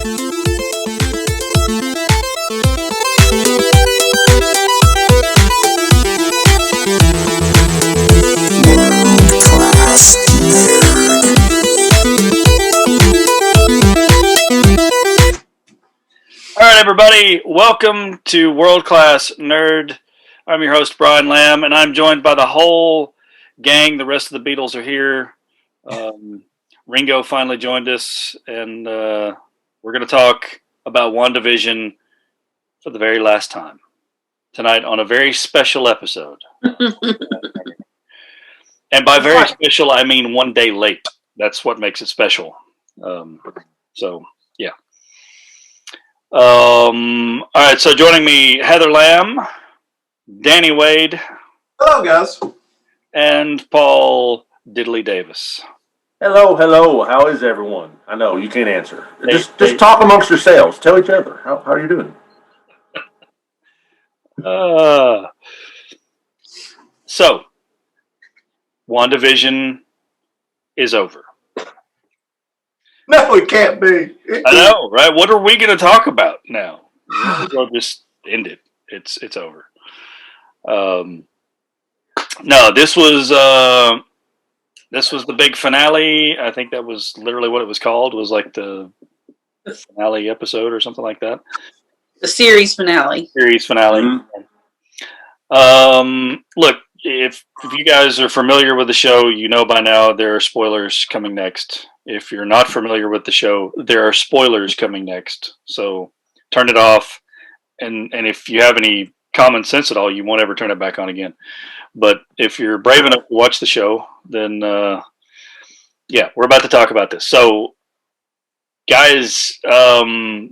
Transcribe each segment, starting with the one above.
All right, everybody, welcome to World Class Nerd. I'm your host, Bryan Lamb, and I'm joined by the whole gang. The rest of the Beatles are here. Ringo finally joined us, and we're going to talk about Wandavision for the very last time tonight on a very special episode. And by very special, I mean 1 day late. That's what makes it special. Yeah. All right, so joining me, Heather Lamb, Danny Wade. Hello, guys. And Paul Diddley Davis. Hello. How is everyone? I know you can't answer. Just talk amongst yourselves. Tell each other. How are you doing? So, WandaVision is over. No, it can't be. I know, right? What are we going to talk about now? We'll just end it. It's over. No, this was the big finale. I think that was literally what it was called. It was like the finale episode or something like that. The series finale. Mm-hmm. Look, if you guys are familiar with the show, you know by now there are spoilers coming next. If you're not familiar with the show, there are spoilers coming next. So turn it off. And if you have any common sense at all, you won't ever turn it back on again. But if you're brave enough to watch the show, then we're about to talk about this. So, guys,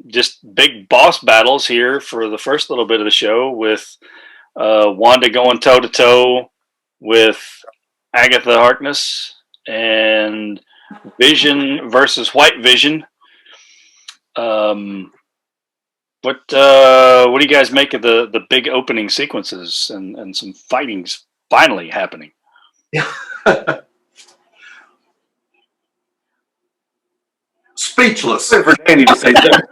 just big boss battles here for the first little bit of the show with Wanda going toe to toe with Agatha Harkness and Vision versus White Vision. What do you guys make of the big opening sequences and some fightings finally happening? Speechless. For Danny to say that.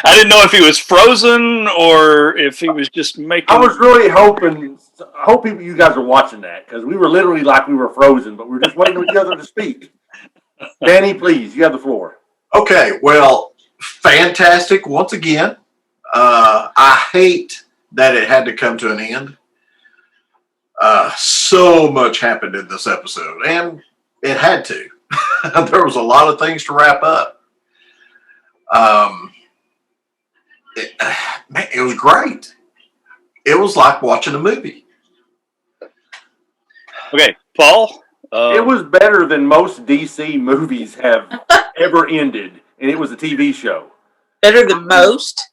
I didn't know if he was frozen or if he was just making. I was really hoping. I hope you guys are watching that because we were literally like we were frozen, but we were just waiting for each other to speak. Danny, please, you have the floor. Okay, well, fantastic once again. I hate that it had to come to an end. So much happened in this episode, and it had to. There was a lot of things to wrap up. It was great. It was like watching a movie. Okay, Paul. It was better than most DC movies have ever ended, and it was a TV show. Better than most?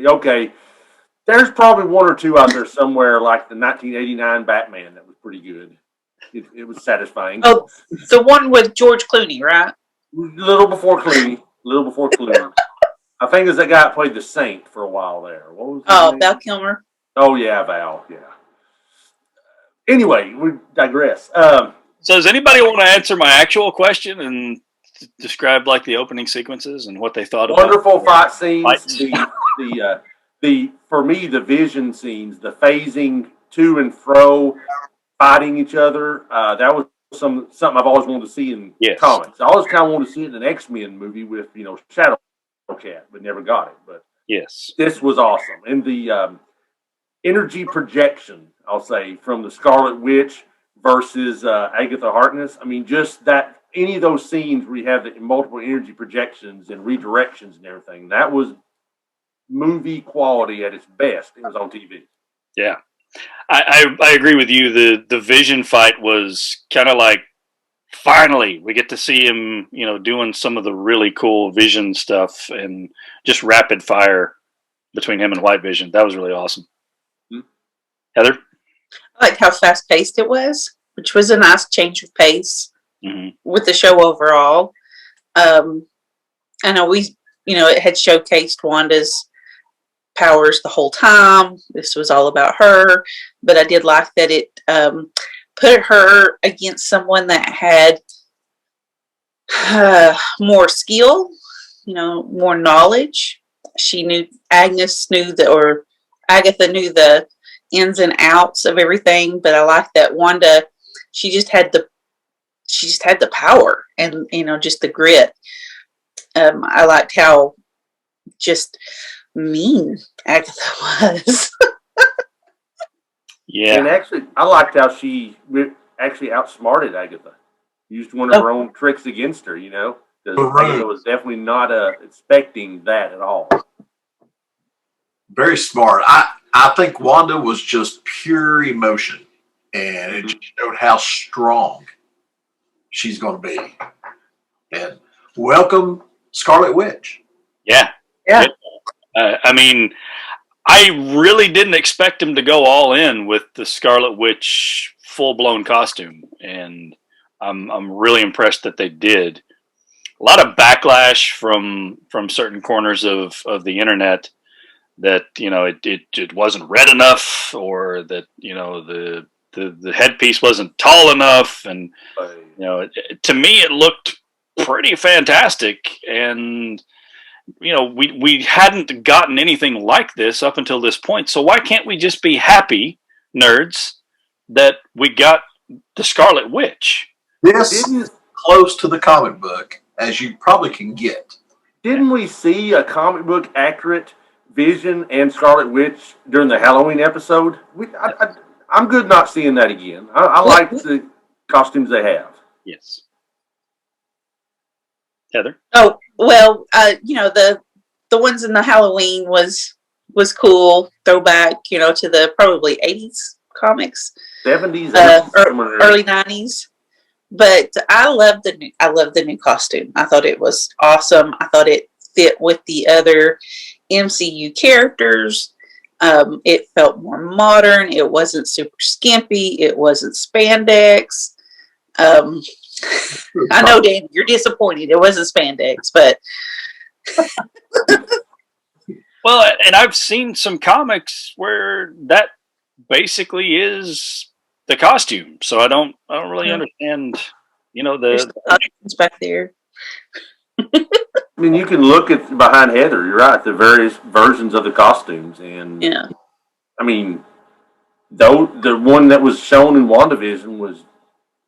Okay. There's probably one or two out there somewhere, like the 1989 Batman that was pretty good. It was satisfying. Oh, the one with George Clooney, right? A little before Clooney. I think it's that guy that played the Saint for a while there. What was his name? Val Kilmer. Oh, yeah, Val, yeah. Anyway, we digress. So does anybody want to answer my actual question and describe like the opening sequences and what they thought about? Wonderful fight scenes. For me, the Vision scenes, the phasing to and fro, fighting each other, that was something I've always wanted to see in comics. I always kind of wanted to see it in an X-Men movie with, Shadow Cat, but never got it. But yes, this was awesome. And the energy projection, I'll say, from the Scarlet Witch versus Agatha Harkness. I mean, just that, any of those scenes where you have the multiple energy projections and redirections and everything, that was movie quality at its best. It was on TV. Yeah. I agree with you. The Vision fight was kind of like, finally, we get to see him, doing some of the really cool Vision stuff and just rapid fire between him and White Vision. That was really awesome. Mm-hmm. Heather? I liked how fast-paced it was, which was a nice change of pace with the show overall. I know it had showcased Wanda's powers the whole time. This was all about her, but I did like that it put her against someone that had more skill, more knowledge. Agatha knew the ins and outs of everything, but I like that Wanda, she just had the power and, just the grit. I liked how just mean Agatha was. Yeah. And actually, I liked how she actually outsmarted Agatha. Used one of her own tricks against her, because Agatha was definitely not expecting that at all. Very smart. I think Wanda was just pure emotion, and it just showed how strong she's going to be. And welcome, Scarlet Witch. Yeah. I mean, I really didn't expect him to go all in with the Scarlet Witch full-blown costume, and I'm really impressed that they did. A lot of backlash from certain corners of the internet that it wasn't red enough, or that the headpiece wasn't tall enough, and to me it looked pretty fantastic, and we hadn't gotten anything like this up until this point. So why can't we just be happy, nerds, that we got the Scarlet Witch? This is close to the comic book as you probably can get. Didn't we see a comic book accurate Vision and Scarlet Witch during the Halloween episode? I'm good not seeing that again. I like the costumes they have. Yes. Heather? Oh, well, the ones in the Halloween was cool. Throwback, to the probably 80s comics. 70s, early 90s. But I love the new costume. I thought it was awesome. I thought it fit with the other MCU characters. It felt more modern. It wasn't super skimpy. It wasn't spandex. I know, Dan, you're disappointed. It wasn't spandex, but well, and I've seen some comics where that basically is the costume. So I don't really understand. The back there. I mean, you can look at behind Heather. You're right. The various versions of the costumes, and I mean, though the one that was shown in WandaVision was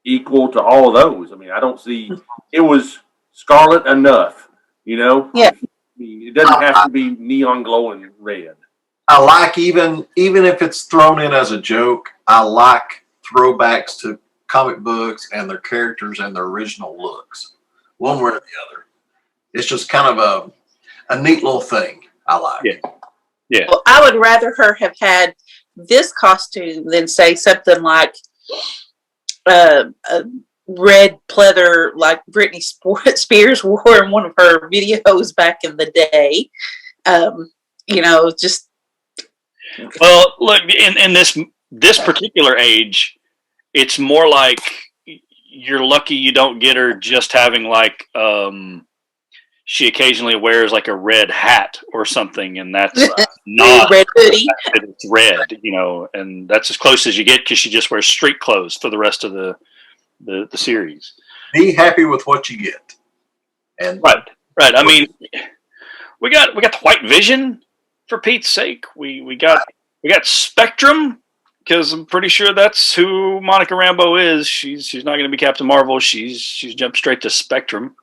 equal to all of those. I mean, I don't see it was Scarlet enough. Yeah. I mean, it doesn't have to be neon glowing red. I like even if it's thrown in as a joke. I like throwbacks to comic books and their characters and their original looks, one way or the other. It's just kind of a neat little thing. I like. Yeah. Well, I would rather her have had this costume than say something like a red pleather like Britney Spears wore in one of her videos back in the day. Just. Well, look, in this particular age, it's more like you're lucky you don't get her just having like she occasionally wears like a red hat or something, and that's not red hoodie. It's red, and that's as close as you get because she just wears street clothes for the rest of the series. Be happy with what you get. And right. I mean, we got the White Vision, for Pete's sake. We got Spectrum, because I'm pretty sure that's who Monica Rambeau is. She's not going to be Captain Marvel. She's jumped straight to Spectrum.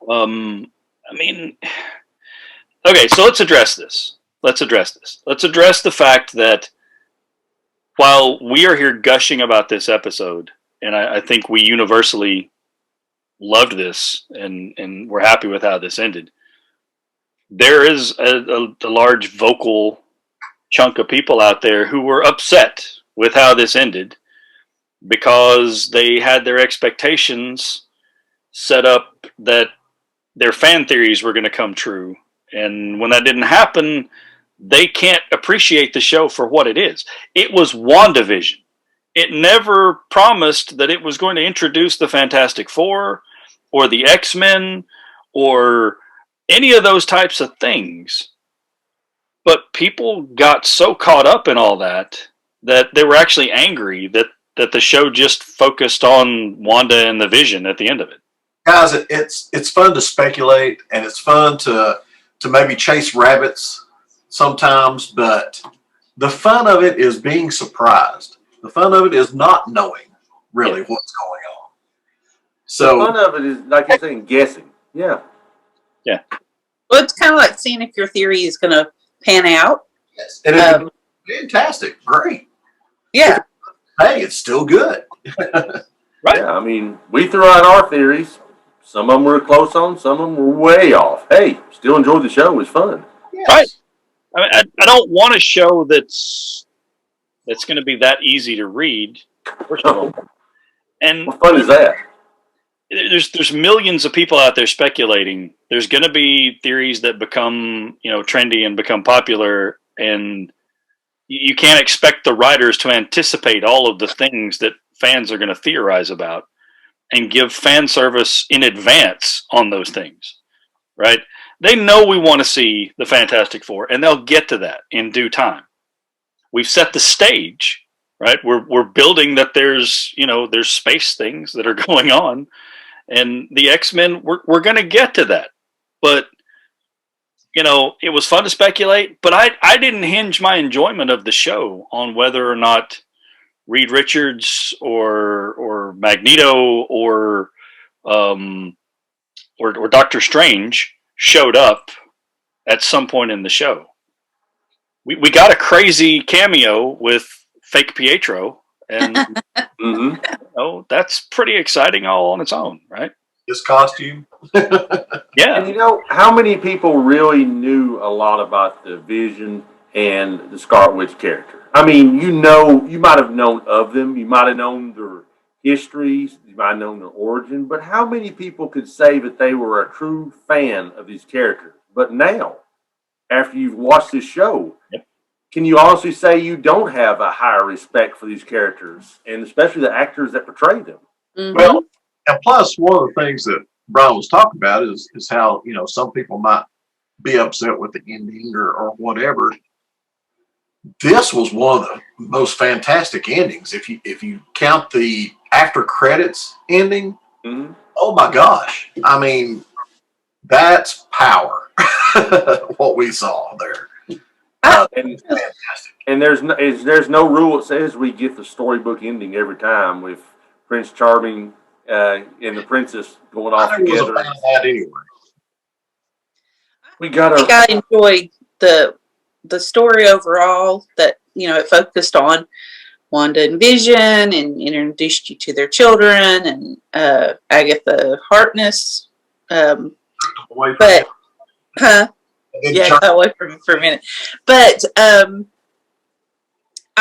I mean, okay, so let's address this. Let's address the fact that while we are here gushing about this episode, and I think we universally loved this and we're happy with how this ended, there is a large vocal chunk of people out there who were upset with how this ended because they had their expectations set up that their fan theories were going to come true. And when that didn't happen, they can't appreciate the show for what it is. It was WandaVision. It never promised that it was going to introduce the Fantastic Four or the X-Men or any of those types of things. But people got so caught up in all that they were actually angry that the show just focused on Wanda and the Vision at the end of it. guys, it's fun to speculate, and it's fun to maybe chase rabbits sometimes, but the fun of it is being surprised. The fun of it is not knowing really what's going on. So the fun of it is, like you're saying, guessing. Yeah. Yeah. Well, it's kind of like seeing if your theory is going to pan out. yes, and it's fantastic, great. Yeah. Hey, it's still good. Right. Yeah, I mean, we threw out our theories. Some of them were close on, some of them were way off. Hey, still enjoyed the show. It was fun. Yes. Right. I mean, I don't want a show that's going to be that easy to read. First of all, and What fun is that? there's millions of people out there speculating. There's going to be theories that become trendy and become popular, and you can't expect the writers to anticipate all of the things that fans are going to theorize about and give fan service in advance on those things, right? They know we want to see the Fantastic Four, and they'll get to that in due time. We've set the stage, right? We're building that there's space things that are going on, and the X-Men, we're going to get to that. But it was fun to speculate, but I didn't hinge my enjoyment of the show on whether or not Reed Richards or Magneto or Doctor Strange showed up at some point in the show. We got a crazy cameo with fake Pietro, and that's pretty exciting all on its own, right? His costume. Yeah. And how many people really knew a lot about the Vision and the Scarlet Witch character? I mean, you might have known of them, you might have known their histories, you might have known their origin, but how many people could say that they were a true fan of these characters? But now, after you've watched this show, can you honestly say you don't have a higher respect for these characters, and especially the actors that portray them? Mm-hmm. Well, and plus, one of the things that Bryan was talking about is how some people might be upset with the ending or whatever. This was one of the most fantastic endings. If you count the after credits ending, oh my gosh! I mean, that's power. What we saw there. And there's no rule that says we get the storybook ending every time with Prince Charming and the princess going off together. I that anyway. I think I enjoyed the story overall. That it focused on Wanda and Vision and introduced you to their children and Agatha Harkness. But got away from it for a minute. But I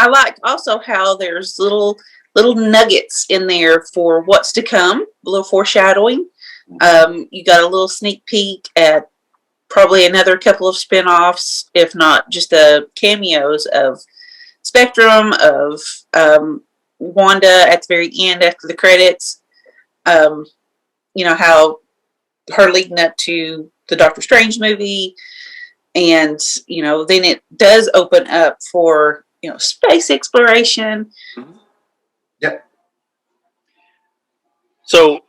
like also how there's little nuggets in there for what's to come, a little foreshadowing. You got a little sneak peek at probably another couple of spin-offs, if not just cameos of Spectrum, of Wanda at the very end after the credits. How her leading up to the Doctor Strange movie. And, then it does open up for, space exploration. Yep. So,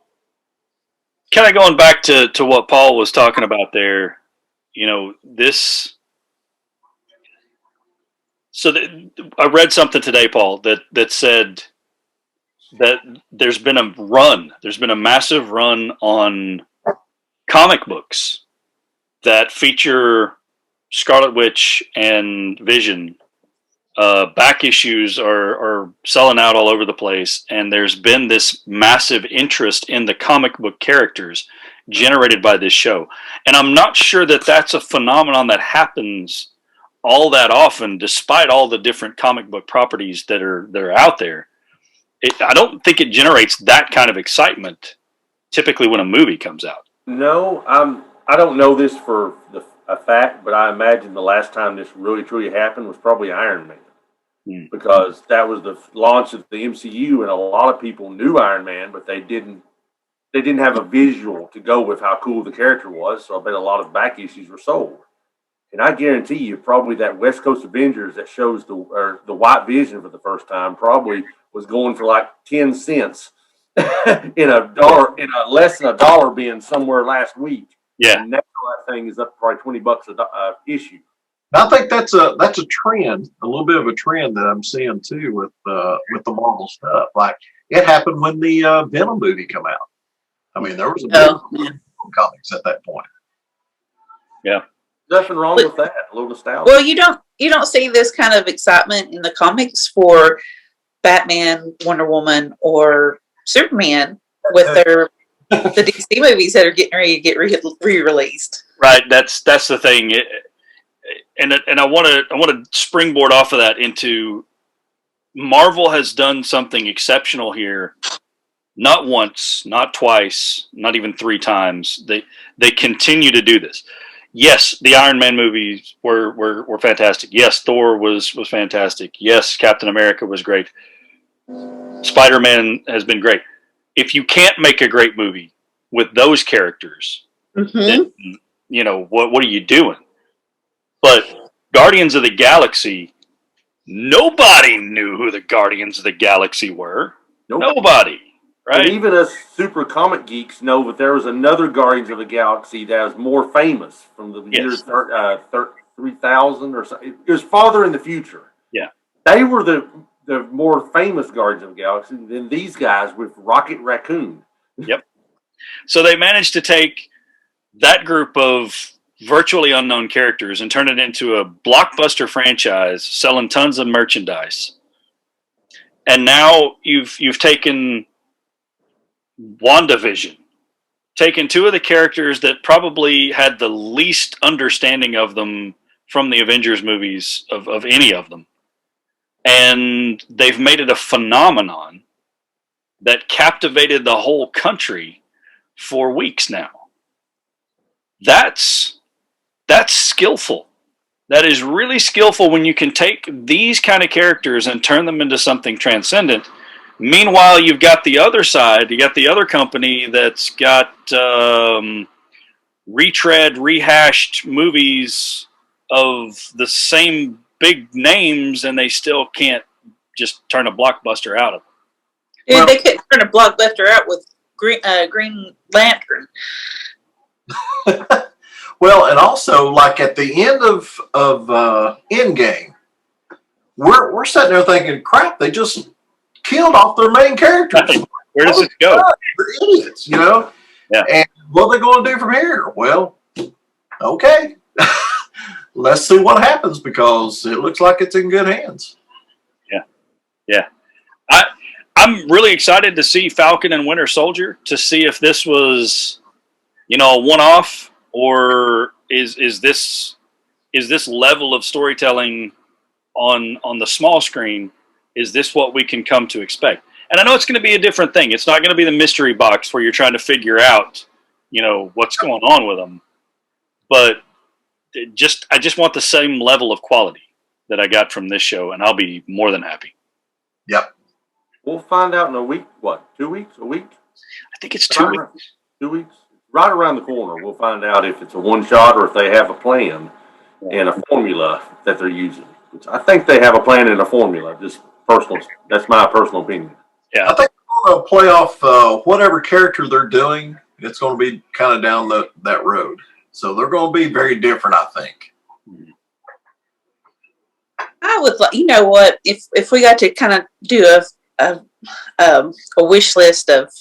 kind of going back to what Paul was talking about there, this. So, I read something today, Paul, that said that there's been a massive run on comic books that feature Scarlet Witch and Vision. Back issues are selling out all over the place, and there's been this massive interest in the comic book characters generated by this show. And I'm not sure that that's a phenomenon that happens all that often, despite all the different comic book properties that are out there. I don't think it generates that kind of excitement typically when a movie comes out. No, I don't know this for a fact, but I imagine the last time this really truly happened was probably Iron Man, because that was the launch of the MCU, and a lot of people knew Iron Man, but they didn't have a visual to go with how cool the character was. So I bet a lot of back issues were sold, and I guarantee you, probably that West Coast Avengers that shows the White Vision for the first time probably was going for like 10 cents in a less than $1 being somewhere last week. Yeah. And now that thing is up to probably $20 a issue. I think that's a trend, a little bit of a trend that I'm seeing too with the Marvel stuff. Like it happened when the Venom movie came out. I mean, there was a big comics at that point. Yeah, nothing wrong with that. A little nostalgia. Well, you don't see this kind of excitement in the comics for Batman, Wonder Woman, or Superman with the DC movies that are getting ready to get re-released. right. That's the thing. And I want to springboard off of that into Marvel has done something exceptional here. Not once, not twice, not even 3 times. They continue to do this. Yes, the Iron Man movies were fantastic. Yes, Thor was fantastic. Yes, Captain America was great. Spider-Man has been great. If you can't make a great movie with those characters, then what are you doing? But Guardians of the Galaxy, nobody knew who the Guardians of the Galaxy were. Nope. Nobody, right? And even us super comic geeks know that there was another Guardians of the Galaxy that was more famous from the year 3000 or so. It was farther in the future. Yeah. They were the more famous Guardians of the Galaxy than these guys with Rocket Raccoon. Yep. So they managed to take that group of virtually unknown characters and turn it into a blockbuster franchise selling tons of merchandise. And now you've taken WandaVision, taken 2 of the characters that probably had the least understanding of them from the Avengers movies of any of them. And they've made it a phenomenon that captivated the whole country for weeks now. That's skillful. That is really skillful when you can take these kind of characters and turn them into something transcendent. Meanwhile, you've got the other side. You got the other company that's got rehashed movies of the same big names, and they still can't just turn a blockbuster out of them. Dude, they couldn't turn a blockbuster out with Green Lantern. Well, and also, like at the end of Endgame, we're sitting there thinking, "Crap! They just killed off their main characters. Right. Where does it go? They're idiots, Yeah. And what are they going to do from here? Well, okay, let's see what happens because it looks like it's in good hands. Yeah. I'm really excited to see Falcon and Winter Soldier to see if this was, a one-off. Or is this level of storytelling on the small screen? Is this what we can come to expect? And I know it's going to be a different thing. It's not going to be the mystery box where you're trying to figure out, what's going on with them. But I just want the same level of quality that I got from this show, and I'll be more than happy. Yep. We'll find out in a week. What? 2 weeks? A week? I think it's 2 weeks. 2 weeks. Right around the corner, we'll find out if it's a one shot or if they have a plan and a formula that they're using. Which I think they have a plan and a formula. Just personal. That's my personal opinion. Yeah, I think they're going to play off whatever character they're doing. It's going to be kind of down that road. So they're going to be very different, I think. I would like, what, if we got to kind of do a wish list of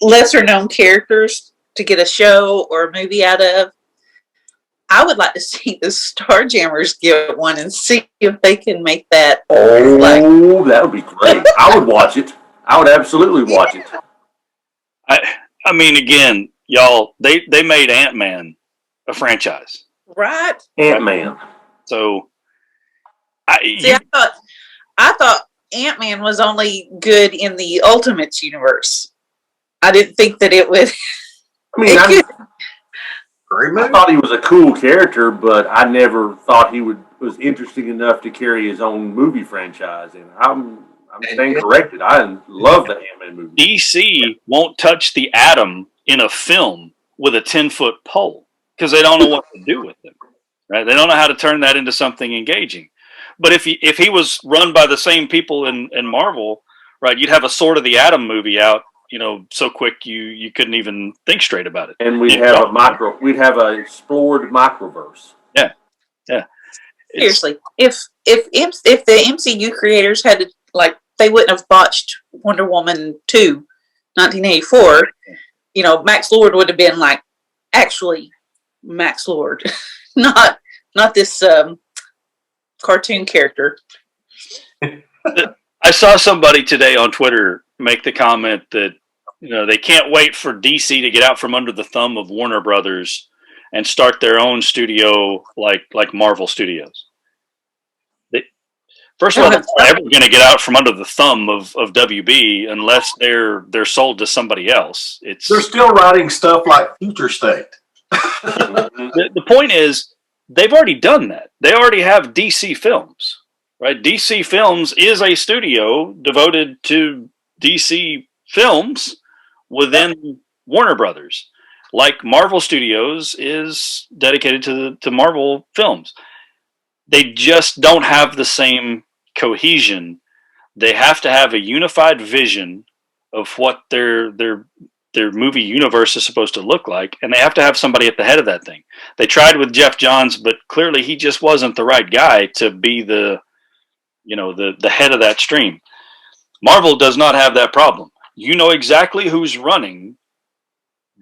lesser known characters to get a show or a movie out of, I would like to see the Starjammers get one and see if they can make that. That would be great. I would watch it. I would absolutely watch it. I mean, again, y'all, they made Ant-Man a franchise. Right. Ant-Man. So, I thought Ant-Man was only good in the Ultimates universe. I didn't think that it would. I thought he was a cool character, but I never thought he was interesting enough to carry his own movie franchise. And I'm staying corrected. I love the Ant-Man movie. DC won't touch the atom in a film with a 10-foot pole because they don't know what to do with them. Right? They don't know how to turn that into something engaging. But if he was run by the same people in Marvel, right? You'd have a Sword of the Atom movie out, so quick you couldn't even think straight about it. And we'd have a explored microverse. Yeah, yeah. Seriously, if the MCU creators had to, like, they wouldn't have botched Wonder Woman 2, 1984. Max Lord would have been like actually Max Lord, not this cartoon character. I saw somebody today on Twitter make the comment that they can't wait for DC to get out from under the thumb of Warner Brothers and start their own studio like Marvel Studios. First of all, they're not ever going to get out from under the thumb of WB unless they're sold to somebody else. They're still writing stuff like Future State. The point is, they've already done that. They already have DC Films, right? DC Films is a studio devoted to DC Films within Warner Brothers, like Marvel Studios is dedicated to Marvel Films. They just don't have the same cohesion. They have to have a unified vision of what their movie universe is supposed to look like, and they have to have somebody at the head of that thing. They tried with Jeff Johns, but clearly he just wasn't the right guy to be the head of that stream. Marvel does not have that problem. You know exactly who's running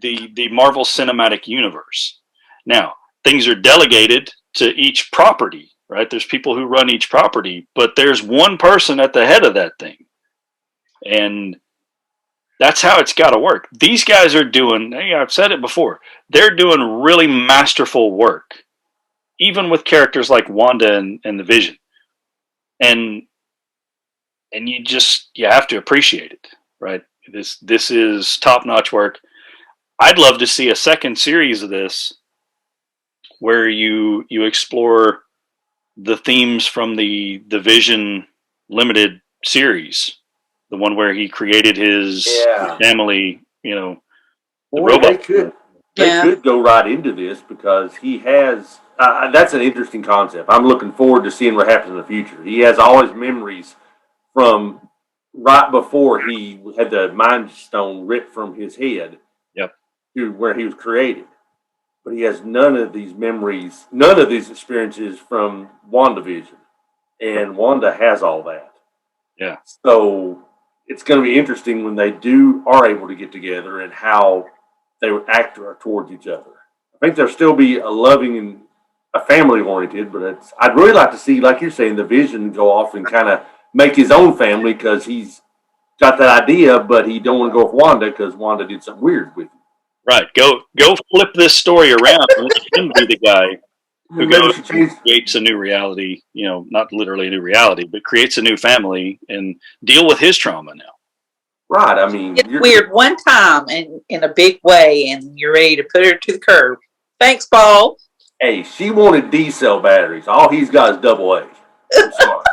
the Marvel Cinematic Universe. Now, things are delegated to each property, right? There's people who run each property, but there's one person at the head of that thing. And that's how it's got to work. These guys are doing, I've said it before, they're doing really masterful work, even with characters like Wanda and the Vision. And you have to appreciate it, right? This is top-notch work. I'd love to see a second series of this where you explore the themes from the Vision limited series, the one where he created his family, the robot. They could go right into this because he has, that's an interesting concept. I'm looking forward to seeing what happens in the future. He has all his memories from right before he had the Mind Stone ripped from his head to where he was created. But he has none of these memories, none of these experiences from Wandavision. And Wanda has all that. Yeah. So it's going to be interesting when they are able to get together and how they would act towards each other. I think there'll still be a loving and a family oriented, but I'd really like to see, like you're saying, the Vision go off and kind of make his own family because he's got that idea, but he don't want to go with Wanda because Wanda did something weird with him. Right. Go flip this story around and let him be the guy who goes and creates a new reality, not literally a new reality, but creates a new family and deal with his trauma now. Right. I mean, it's weird one time and in a big way, and you're ready to put her to the curb. Thanks, Paul. Hey, she wanted D-cell batteries. All he's got is AA. I'm sorry.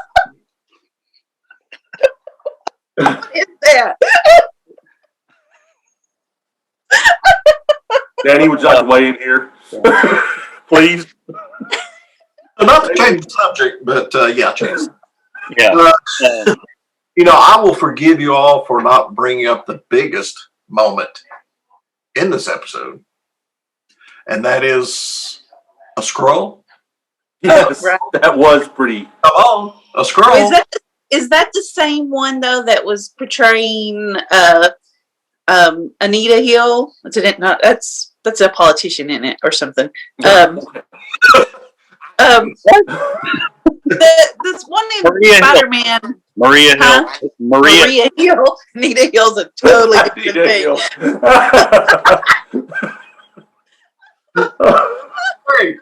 What is that? Danny, would you like to weigh in here? Please. Not to change the subject, but Chase. Yeah. I will forgive you all for not bringing up the biggest moment in this episode, and that is a Skrull. Yes, right. That was pretty. Come on, a Skrull. Is that the same one though that was portraying Anita Hill? That's a politician in it or something. This one named Spider-Man. Maria Hill. Maria Hill. Anita Hill's a totally different thing. Great.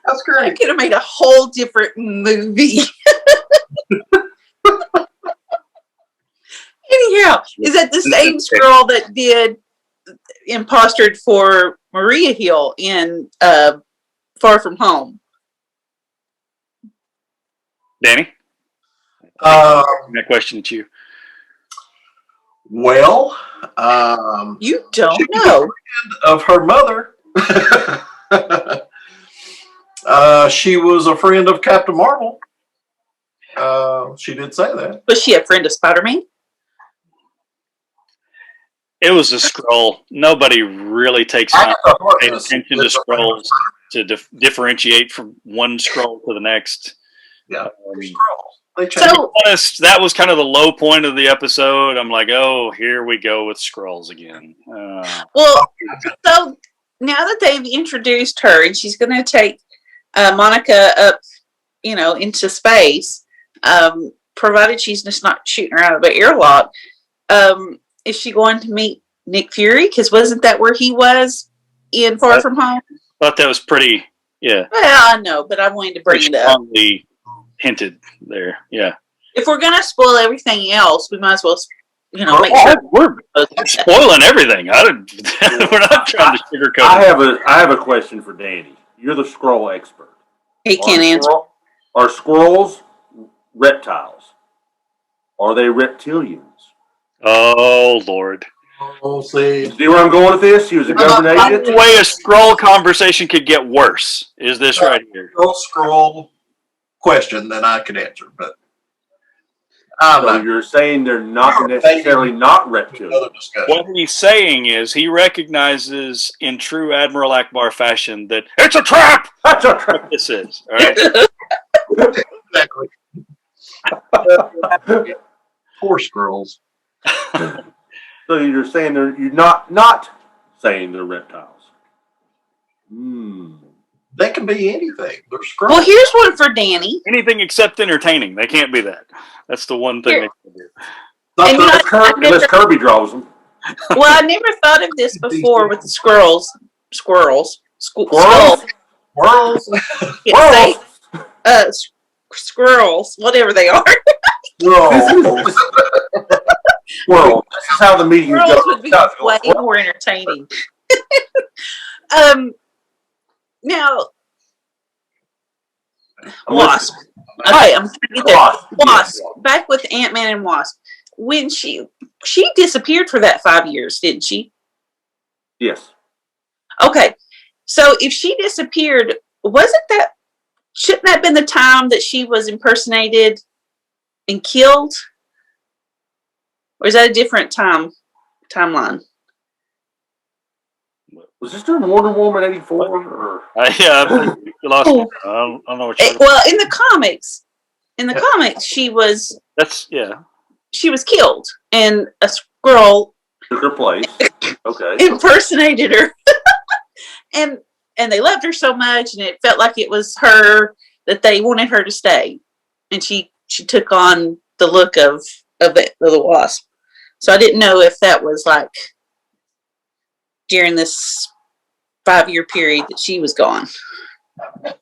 That's great. I could have made a whole different movie. Anyhow, is that the same girl that did impostered for Maria Hill in Far From Home? Danny? That question to you. Well, you don't know. Of her mother. She was a friend of Captain Marvel. She did say that. Was she a friend of Spider-Man? It was a scroll. Nobody really takes time to pay attention to scrolls to differentiate from one scroll to the next. Yeah, To be honest, that was kind of the low point of the episode. I'm like, oh, here we go with scrolls again. Well, so now that they've introduced her and she's going to take Monica up, into space, provided she's just not shooting her out of an airlock, is she going to meet Nick Fury? Because wasn't that where he was in Far From Home? Thought that was pretty, yeah. Well, I know, but I wanted to bring it up. Strongly hinted there, yeah. If we're gonna spoil everything else, we might as well, make sure we're spoiling everything. We're not trying to sugarcoat. I have a question for Danny. You're the scroll expert. He can't answer. Are scrolls reptiles? Are they reptilians? Oh Lord! Oh, see where I'm going with this? He was a government agent. The way a scroll conversation could get worse is this right here. Scroll question that I could answer, but so you're saying they're not necessarily not reptilians. What he's saying is he recognizes in true Admiral Akbar fashion that it's a trap. That's a trap. This is all right. Exactly. Poor scrolls. So you're saying you're not saying they're reptiles. They can be anything. They're scrolls. Well, here's one for Danny. Anything except entertaining. They can't be that. That's the one thing they can do. Unless Kirby draws them. Well, I never thought of this before with the squirrels. Squirrels. Squirrels. Squirrels, whatever they are. Squirrels. This is how the meeting goes. Squirrels would be way more entertaining. Now, Wasp. Okay, I'm trying to get there. Wasp. Back with Ant-Man and Wasp. When she disappeared for that 5 years, didn't she? Yes. Okay. So if she disappeared, shouldn't that have been the time that she was impersonated and killed? Or is that a different timeline? Was this during Wonder Woman 84? Yeah, you lost me. I don't know what you're well, in the comics, she was killed, and a squirrel took her place. Okay, impersonated her, and they loved her so much, and it felt like it was her that they wanted her to stay, and she took on the look of the Wasp. So I didn't know if that was like during this 5-year period that she was gone. I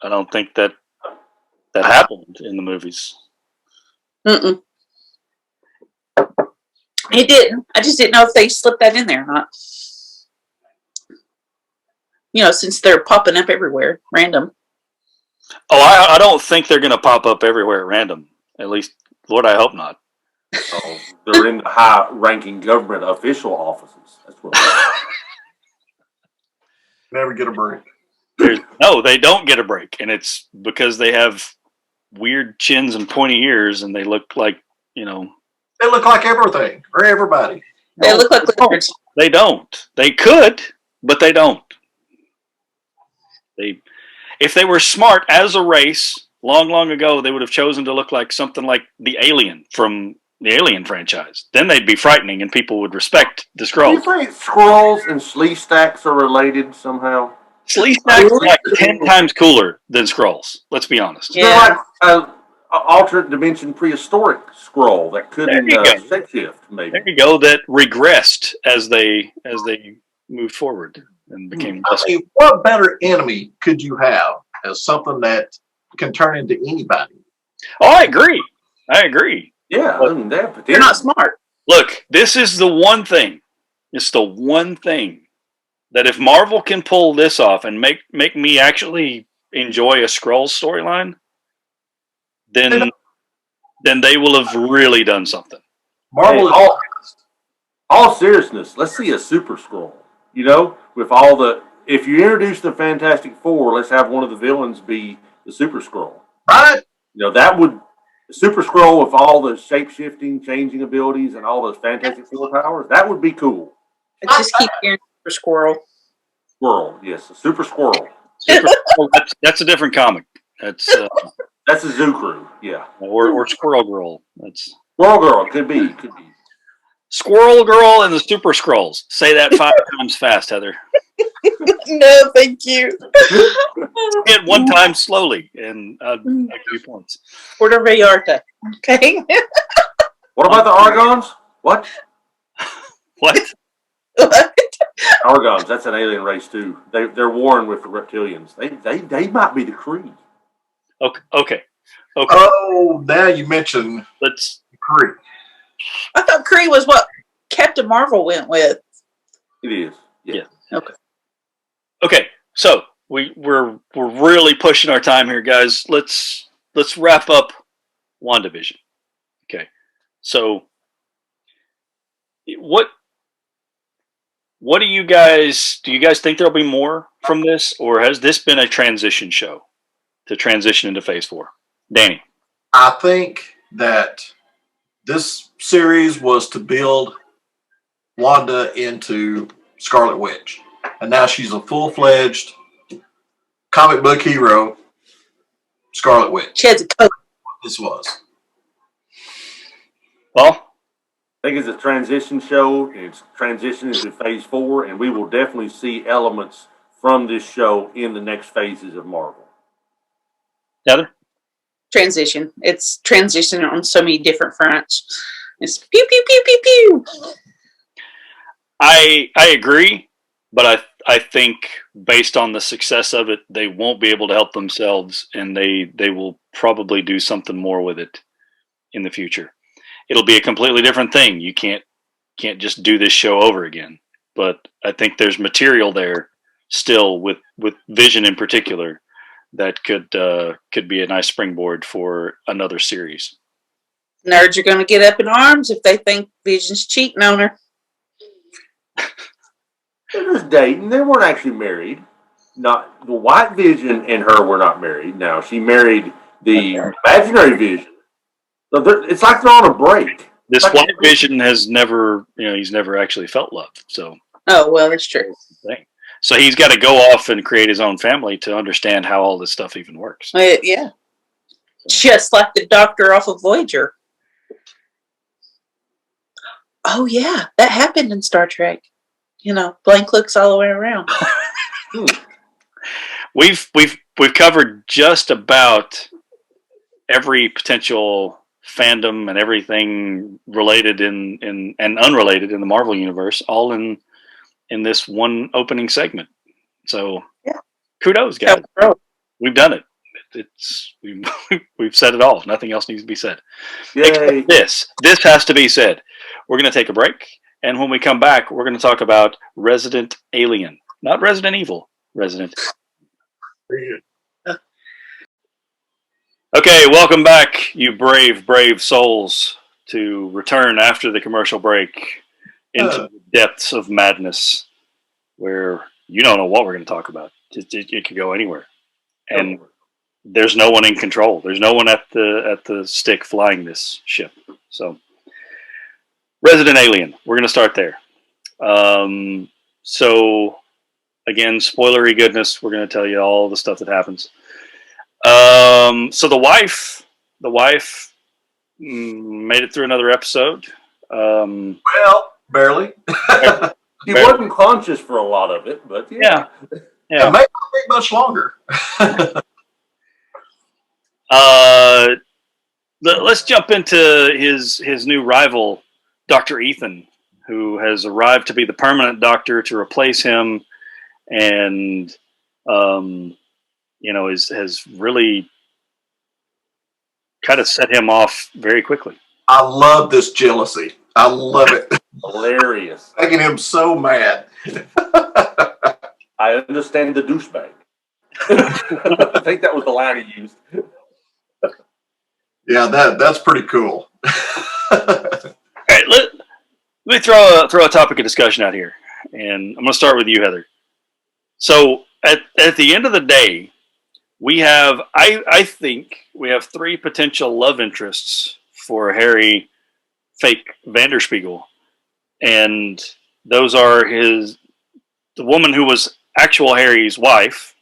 don't think that happened in the movies. Mm-mm. It didn't. I just didn't know if they slipped that in there or not. Since they're popping up everywhere, random. Oh, I don't think they're going to pop up everywhere at random. At least, Lord, I hope not. Oh, they're in the high-ranking government official offices. That's what. Never get a break. No, they don't get a break, and it's because they have weird chins and pointy ears, and they look like They look like everything or everybody. They look like lizards. They don't. They could, but they don't. If they were smart as a race, long ago, they would have chosen to look like something like the alien from the Alien franchise. Then they'd be frightening, and people would respect the Skrulls. Do you think Skrulls and Sleestaks are related somehow? Sleestaks are like 10 times cooler than Skrulls. Let's be honest. Yeah. They're like an alternate dimension prehistoric Skrull that couldn't shapeshift, maybe. There you go. That regressed as they moved forward and became. What better enemy could you have as something that can turn into anybody? Oh, I agree. Yeah, they're not smart. Look, this is the one thing. It's the one thing that if Marvel can pull this off and make me actually enjoy a Skrulls storyline, then they will have really done something. Marvel, all seriousness, let's see a Super Skrull. With all the, if you introduce the Fantastic Four, let's have one of the villains be the Super Skrull. Right? That would The Super Scroll with all the shape shifting, changing abilities, and all those Fantastic Four powers. That would be cool. I just keep hearing Super Squirrel. Squirrel, yes, a Super Squirrel. That's a different comic. That's a Zoo Crew, yeah. Or Squirrel Girl. That's Squirrel Girl. Could be. Squirrel Girl and the Super Scrolls. Say that 5 times fast, Heather. No, thank you. Say it 1 time slowly, and I'll give you points. Puerto Vallarta. Okay. What about the Argons? What? What? Argons. That's an alien race too. They're warring with the reptilians. They might be the Kree. Okay. Oh, now you mentioned Kree. I thought Kree was what Captain Marvel went with. It is. Yeah. Okay. So we're really pushing our time here, guys. Let's wrap up WandaVision. Okay. So what do you guys think there'll be more from this, or has this been a transition show to transition into Phase 4? Danny. I think that this series was to build Wanda into Scarlet Witch. And now she's a full-fledged comic book hero, Scarlet Witch. She has a coat. This was. Well, I think it's a transition show. It's transitioning into Phase 4, and we will definitely see elements from this show in the next phases of Marvel. Heather? Transition. It's transitioning on so many different fronts. It's pew, pew, pew, pew, pew. I agree, but I think based on the success of it, they won't be able to help themselves, and they will probably do something more with it in the future. It'll be a completely different thing. You can't just do this show over again. But I think there's material there still with Vision in particular that could be a nice springboard for another series. Nerds are going to get up in arms if they think Vision's cheating on her. They're just dating. They weren't actually married. Not the White Vision and her were not married. Now she married the imaginary Vision. So it's like they're on a break. This White Vision has never, he's never actually felt love. So. Oh well, that's true. So he's got to go off and create his own family to understand how all this stuff even works. Yeah. Just like the Doctor off of Voyager. Oh yeah, that happened in Star Trek. Blank looks all the way around. We've covered just about every potential fandom and everything related and unrelated in the Marvel universe, all in this one opening segment. So yeah, kudos, guys. We've done it. We've said it all. Nothing else needs to be said. Yay. This has to be said. We're going to take a break, and when we come back, we're going to talk about Resident Alien, not Resident Evil. Resident. Okay, welcome back, you brave souls, to return after the commercial break into the depths of madness, where you don't know what we're going to talk about. It could go anywhere, and there's no one in control. There's no one at the stick flying this ship. So, Resident Alien. We're going to start there. So, again, spoilery goodness. We're going to tell you all the stuff that happens. So the wife made it through another episode. Well, barely. He wasn't conscious for a lot of it, but yeah. It may not be much longer. Let's jump into his new rival, Dr. Ethan, who has arrived to be the permanent doctor to replace him, and has really kind of set him off very quickly. I love this jealousy. I love it. Hilarious. Making him so mad. I understand the douchebag. I think that was the line he used. Yeah, that's pretty cool. All right, let me throw a topic of discussion out here, and I'm going to start with you, Heather. So at the end of the day, we have, I think we have 3 potential love interests for Harry fake Vanderspiegel. And those are the woman who was actual Harry's wife,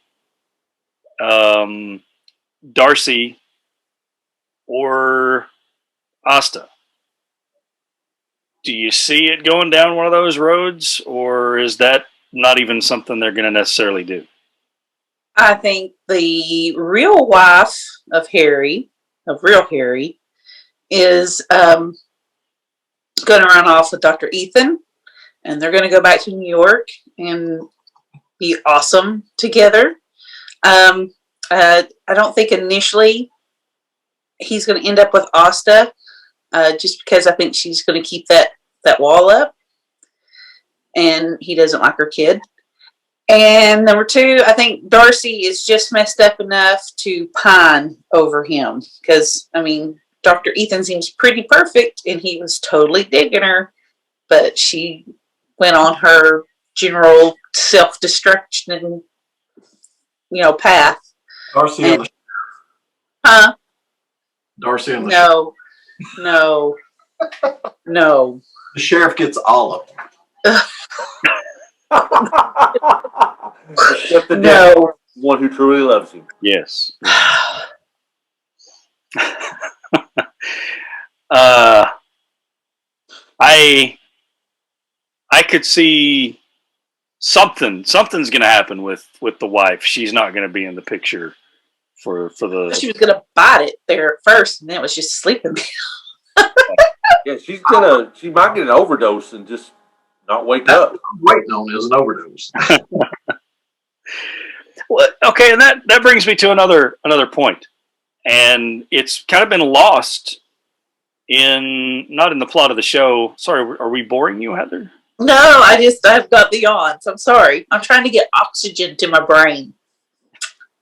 Darcy, or Asta. Do you see it going down one of those roads, or is that not even something they're going to necessarily do? I think the real wife of Harry, of real Harry, is going to run off with Dr. Ethan, and they're going to go back to New York and be awesome together. I don't think initially he's going to end up with Asta, just because I think she's going to keep that wall up, and he doesn't like her kid. And number 2, I think Darcy is just messed up enough to pine over him, because I mean, Dr. Ethan seems pretty perfect, and he was totally digging her, but she went on her general self-destruction, path. Darcy and, and the huh? Darcy and the No. The sheriff gets all of them. Except the No. one who truly loves him. Yes. I could see something's going to happen with the wife. She's not going to be in the picture for the. She was going to bite it there at first, and then it was just sleeping. Yeah, she might get an overdose and just not wake up. I'm waiting on is an overdose. Well, okay, and that brings me to another point, and it's kind of been lost not in the plot of the show. Sorry, are we boring you, Heather? No, I've got the yawns. I'm sorry. I'm trying to get oxygen to my brain.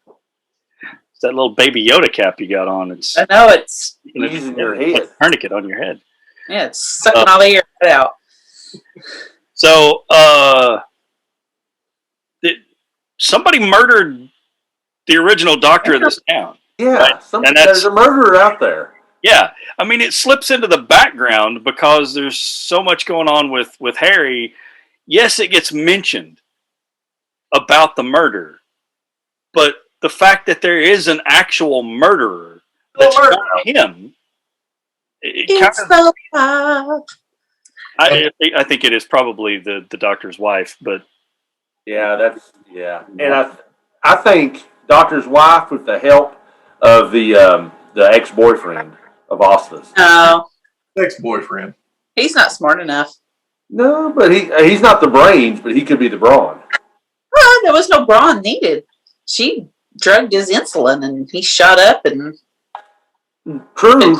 It's that little baby Yoda cap you got on. I know it's using your head. Like a tourniquet on your head. Yeah, it's sucking all the air out. So, somebody murdered the original doctor of this town. Yeah, right? There's a murderer out there. Yeah, I mean, it slips into the background because there's so much going on with Harry. Yes, it gets mentioned about the murder, but the fact that there is an actual murderer that's not him, It's so hard. I think it is probably the doctor's wife, but yeah, and I think doctor's wife with the help of the ex-boyfriend of Asta's. No, Ex-boyfriend. he's not smart enough. No, but he's not the brains, but he could be the brawn. Well, there was no brawn needed. She drugged his insulin, and he shot up. And True.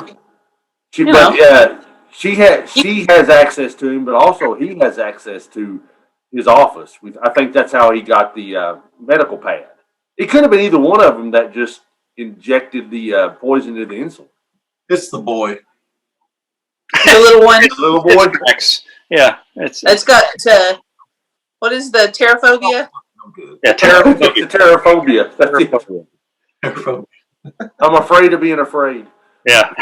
She has access to him, but also he has access to his office. I think that's how he got the medical pad. It could have been either one of them that just injected the poison into the insulin. It's the boy. the little one, The little boy. yeah, it's got what is the pterophobia? No good. yeah, terrible. The pterophobia. That's it. I'm afraid of being afraid. Yeah.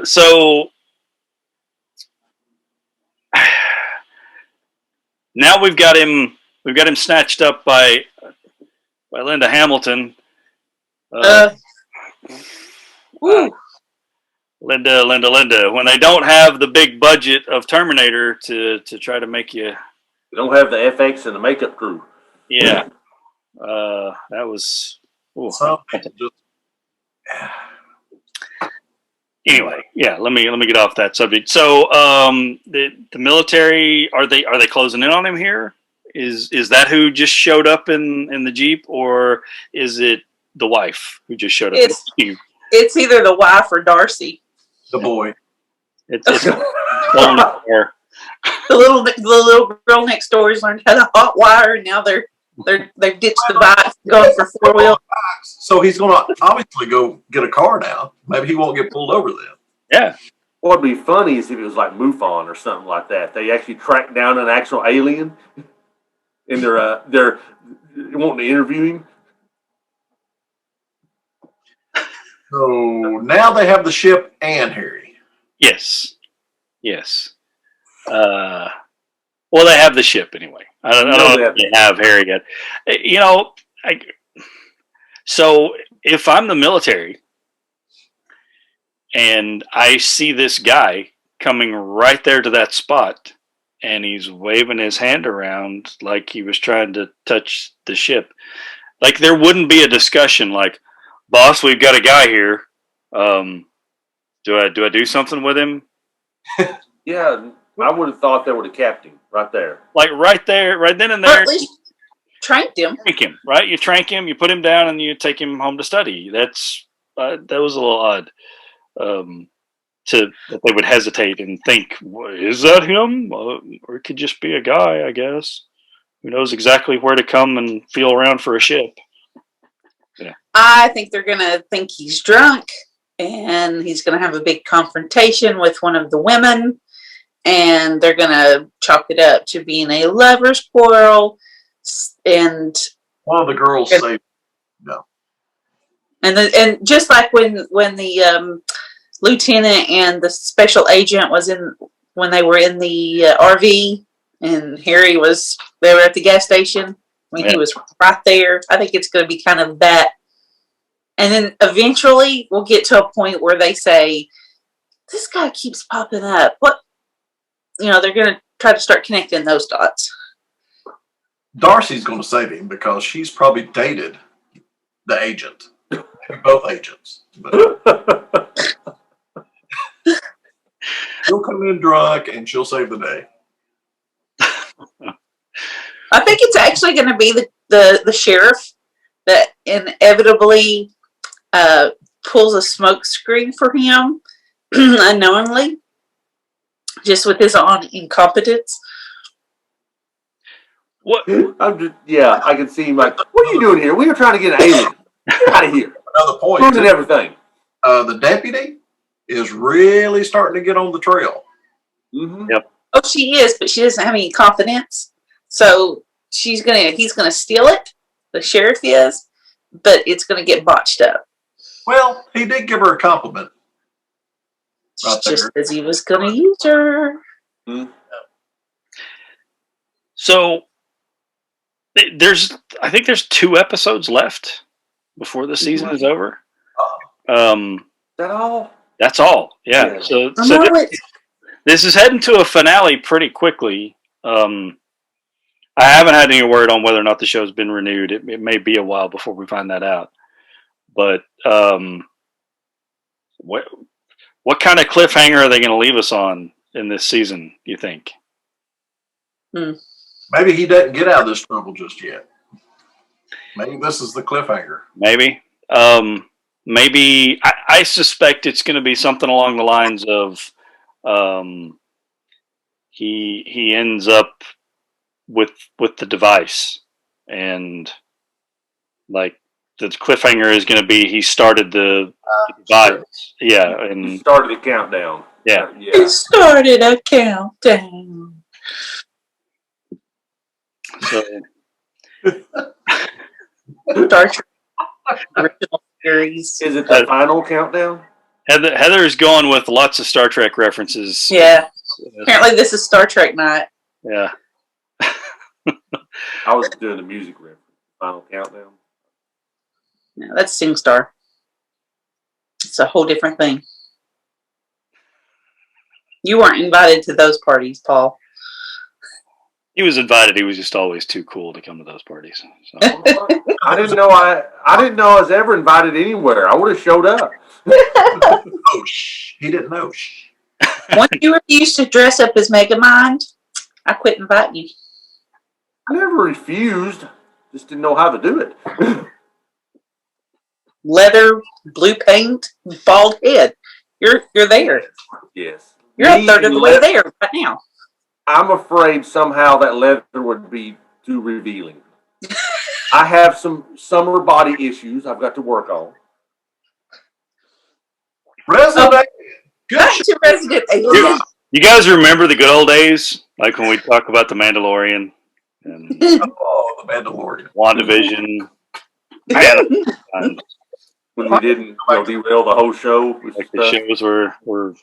So now we've got him snatched up by Linda Hamilton. Woo. Linda. When they don't have the big budget of Terminator to try to make you, We don't have the FX and the makeup crew. yeah. That was. Ooh. Anyway, yeah. Let me get off that subject. So, the military are they closing in on him here? Is that who just showed up in the Jeep, or is it the wife who just showed up in the Jeep? It's either the wife or Darcy. The boy. It's The little girl next door has learned how to hot wire, and now they've ditched the bike, going for 4-wheel. So he's going to obviously go get a car now. Maybe he won't get pulled over then. Yeah. What would be funny is if it was like MUFON or something like that. They actually tracked down an actual alien and they're wanting to interview him. So now they have the ship and Harry. Yes. Well, they have the ship anyway. I don't know if they have Harry yet. You know, so if I'm the military and I see this guy coming right there to that spot and he's waving his hand around like he was trying to touch the ship, like there wouldn't be a discussion like, boss, we've got a guy here. Do I do something with him? Yeah, I would have thought they would have kept him right there. Like right there, right then and Or there. at least tranked him. Trank him, right? You trank him, you put him down, and you take him home to study. That was a little odd. That they would hesitate and think, is that him? Or it could just be a guy, I guess, who knows exactly where to come and feel around for a ship. Yeah. I think they're going to think he's drunk and he's going to have a big confrontation with one of the women and they're going to chalk it up to being a lover's quarrel. And one of the girls say no. And just like when the lieutenant and the special agent when they were in the RV and Harry they were at the gas station. He was right there. I think it's going to be kind of that. And then eventually we'll get to a point where they say, this guy keeps popping up. What? They're going to try to start connecting those dots. Darcy's going to save him because she's probably dated the agent. Maybe both agents. But she'll come in drunk and she'll save the day. I think it's actually going to be the sheriff that inevitably pulls a smoke screen for him unknowingly, just with his own incompetence. What? I can see him like, what are you doing here? We were trying to get an alien. Get out of here. Another point. Ruining everything. The deputy is really starting to get on the trail. Mm-hmm. Yep. Oh, she is, but she doesn't have any confidence. So he's gonna steal it. The sheriff is, but it's gonna get botched up. Well, he did give her a compliment. Right just as he was gonna use her. Mm-hmm. So I think there's 2 episodes left before the season is over. Is that all? That's all. Yeah. So this is heading to a finale pretty quickly. I haven't had any word on whether or not the show's been renewed. It may be a while before we find that out. But what kind of cliffhanger are they going to leave us on in this season, you think? Maybe he doesn't get out of this trouble just yet. Maybe this is the cliffhanger. Maybe. Maybe I suspect it's going to be something along the lines of he ends up with the device, and like the cliffhanger is going to be he started the device. Sure. Yeah, and he started the countdown. Yeah. He started a countdown. So, Star Trek original series. Is it the final countdown? Heather's going with lots of Star Trek references. Yeah. Apparently this is Star Trek night. Yeah. I was doing the music reference. Final countdown. No, that's SingStar. It's a whole different thing. You weren't invited to those parties, Paul. He was invited. He was just always too cool to come to those parties. So. I didn't know I was ever invited anywhere. I would have showed up. Oh, shh. He didn't know. Shh. When you refused to dress up as Megamind, I quit inviting you. I never refused. Just didn't know how to do it. Leather, blue paint, bald head. You're there. Yes. You're a third of the way there right now. I'm afraid somehow that leather would be too revealing. I have some summer body issues I've got to work on. Resident Back to Resident Alien. You guys remember the good old days? Like when we talk about The Mandalorian? and Oh, the Mandalorian. WandaVision. Man, When we didn't derail the whole show. With like the shows were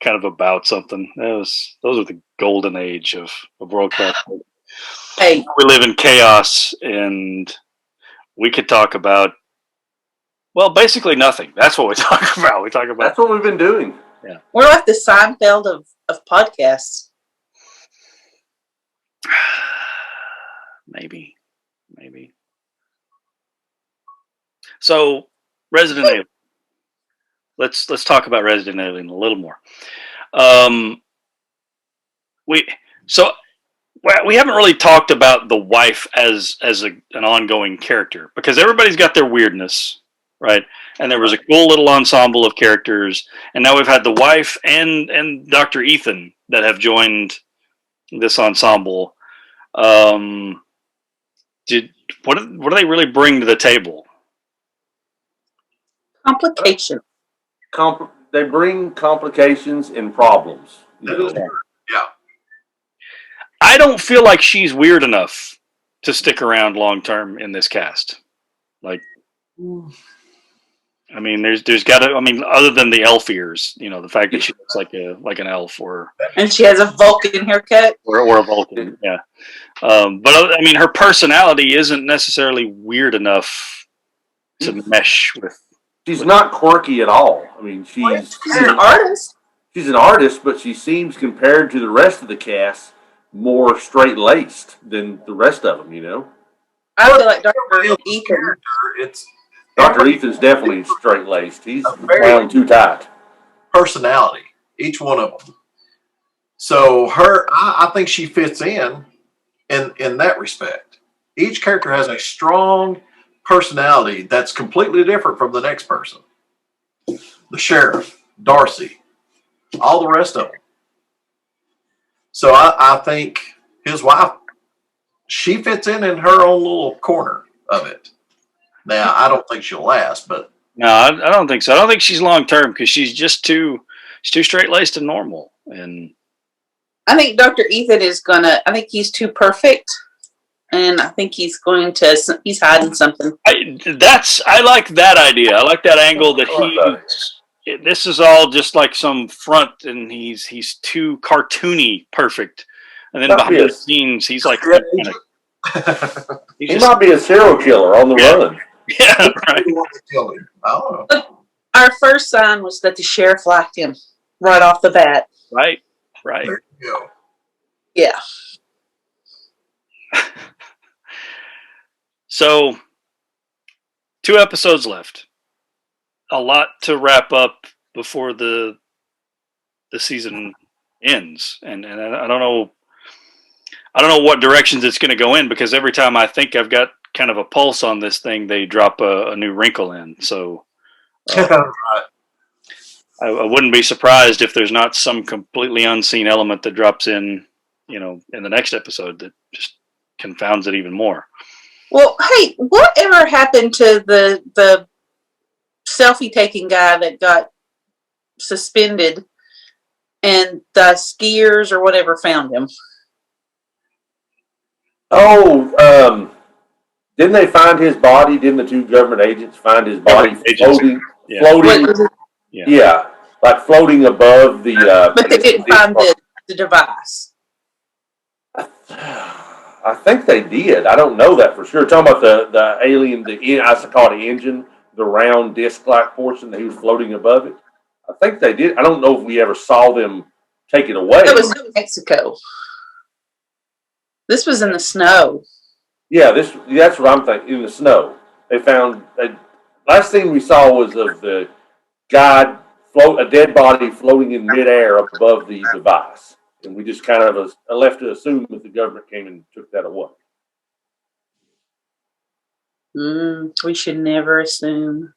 kind of about something. Those are the golden age of world class. Hey, We live in chaos, and we could talk about basically nothing. That's what we talk about. We talk about. That's what we've been doing. Yeah, we're like the Seinfeld of podcasts. maybe. So, Resident Alien. Let's talk about Resident Alien a little more. We haven't really talked about the wife as an ongoing character because everybody's got their weirdness, right? And there was a cool little ensemble of characters, and now we've had the wife and Dr. Ethan that have joined this ensemble. What do they really bring to the table? Complication. They bring complications and problems. Yeah. I don't feel like she's weird enough to stick around long term in this cast. Like, I mean, there's got to. I mean, other than the elf ears, the fact that she looks like an elf, and she has a Vulcan haircut, or a Vulcan, yeah. But I mean, her personality isn't necessarily weird enough to mesh with. She's not quirky at all. I mean, she's an artist. She's an artist, but she seems, compared to the rest of the cast, more straight-laced than the rest of them, I feel like Dr. Ethan. Dr. Ethan's definitely straight-laced. He's wound too tight. Personality, each one of them. So I think she fits in that respect. Each character has a strong personality that's completely different from the next person. The sheriff, Darcy, all the rest of them. So I think his wife, she fits in her own little corner of it. Now, I don't think she'll last, but No, I don't think so. I don't think she's long term because she's just too straight laced and normal. And I think Dr. Ethan is gonna. I think he's too perfect, and I think he's hiding something. I like that idea. I like that angle that this is all just like some front, and he's too cartoony perfect, and then behind the scenes he's like he might be a serial killer on the run. Yeah, right. Our first sign was that the sheriff liked him right off the bat. Right. There you go. Yeah. So, 2 episodes left. A lot to wrap up before the season ends, and I don't know what directions it's going to go in because every time I think I've got kind of a pulse on this thing, they drop a new wrinkle in. So, I wouldn't be surprised if there's not some completely unseen element that drops in, in the next episode that just confounds it even more. Well, hey, whatever happened to the selfie taking guy that got suspended and the skiers or whatever found him? Oh, didn't they find his body? Didn't the 2 government agents find his body floating? Yeah. Floating. Yeah, like floating above the. But they didn't find the device. I think they did. I don't know that for sure. Talking about the alien, I call it the engine, the round disc-like portion that he was floating above it. I think they did. I don't know if we ever saw them take it away. It was New Mexico. This was in the snow. Yeah, that's what I'm thinking. In the snow, they found. Last thing we saw was of the guy a dead body floating in midair above the device. And we just kind of left to assume that the government came and took that away. We should never assume.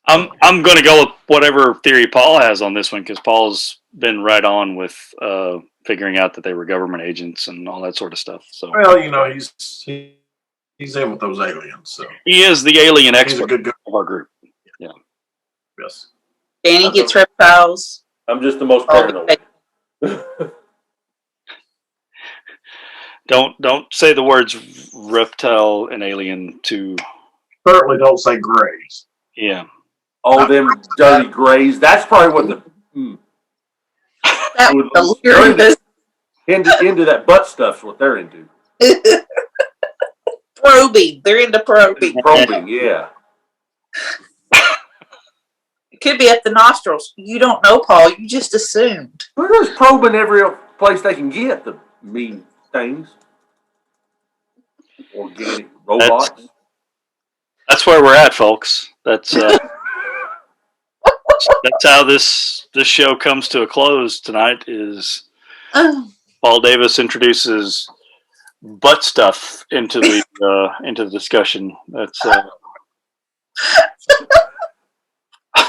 I'm going to go with whatever theory Paul has on this one because Paul's been right on with figuring out that they were government agents and all that sort of stuff. So, well, he's in with those aliens. So he is the alien expert of our group. Yeah. Yes. Danny gets reptiles. I'm just the most paranoid. Don't say the words reptile and alien to. Certainly don't say grays. Yeah. Oh, them dirty grays. That's probably what That was hilarious. into that butt stuff's what they're into. Probing. They're into probing. Probing, yeah. It could be at the nostrils. You don't know, Paul. You just assumed. They're just probing every place they can get the mean things. Organic robots. That's where we're at, folks. That's that's how this show comes to a close tonight. Is Paul Davis introduces butt stuff into the discussion. That's.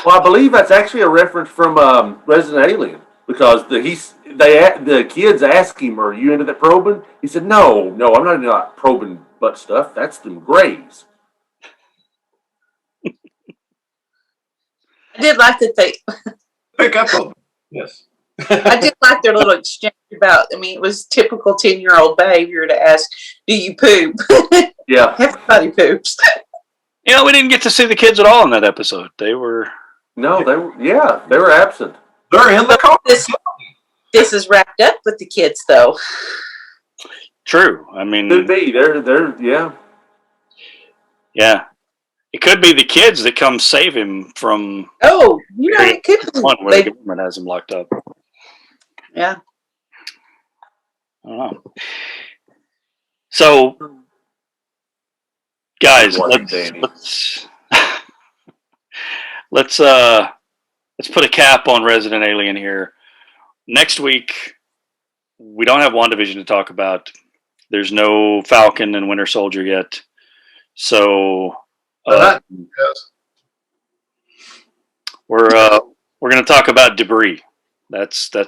Well, I believe that's actually a reference from Resident Alien because the kids ask him, "Are you into that probing?" He said, "No, I'm not into that probing butt stuff. That's them grays." I did like that they Pick up on them. Yes. I did like their little exchange about. I mean, it was typical 10-year-old behavior to ask, "Do you poop?" Yeah, Everybody poops. We didn't get to see the kids at all in that episode. They were. no, they were absent. They're in the car. This is wrapped up with the kids, though. True. I mean, Could be. They're yeah. Yeah. It could be the kids that come save him from Oh, it could be. one where the government has him locked up. Yeah. I don't know. So, guys, let's put a cap on Resident Alien here. Next week, we don't have WandaVision to talk about. There's no Falcon and Winter Soldier yet, so Yes. we're going to talk about Debris. That's gonna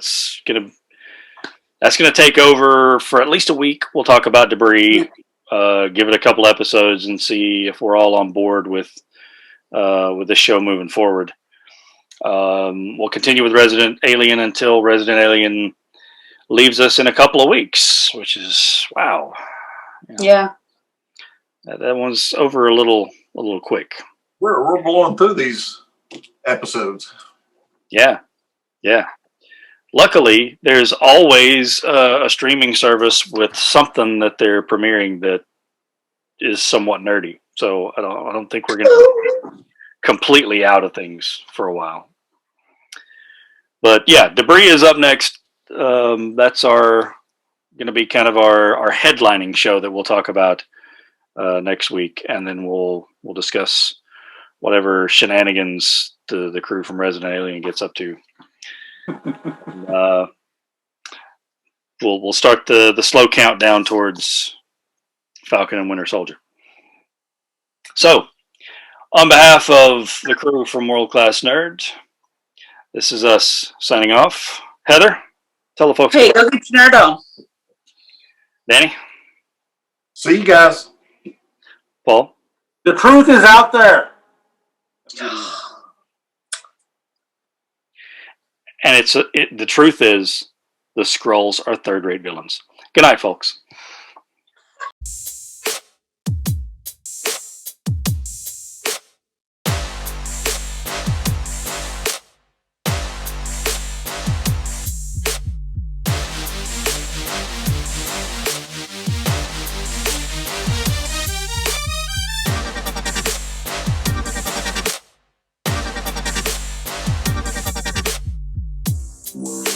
take over for at least a week. We'll talk about Debris, give it a couple episodes, and see if we're all on board with the show moving forward. We'll continue with Resident Alien until Resident Alien leaves us in a couple of weeks, which is wow. Yeah. That one's over a little quick. We're blowing through these episodes. Yeah. Luckily, there's always a streaming service with something that they're premiering that is somewhat nerdy. So I don't think we're going to be completely out of things for a while. But yeah, Debris is up next. That's going to be kind of our headlining show that we'll talk about next week, and then we'll discuss whatever shenanigans the crew from Resident Alien gets up to. We'll start the slow countdown towards Falcon and Winter Soldier. So, on behalf of the crew from World Class Nerds, this is us signing off. Heather, tell the folks. Hey, go get your nerd on. Danny. See you guys. Paul. The truth is out there. And the truth is, the Skrulls are third-rate villains. Good night, folks. World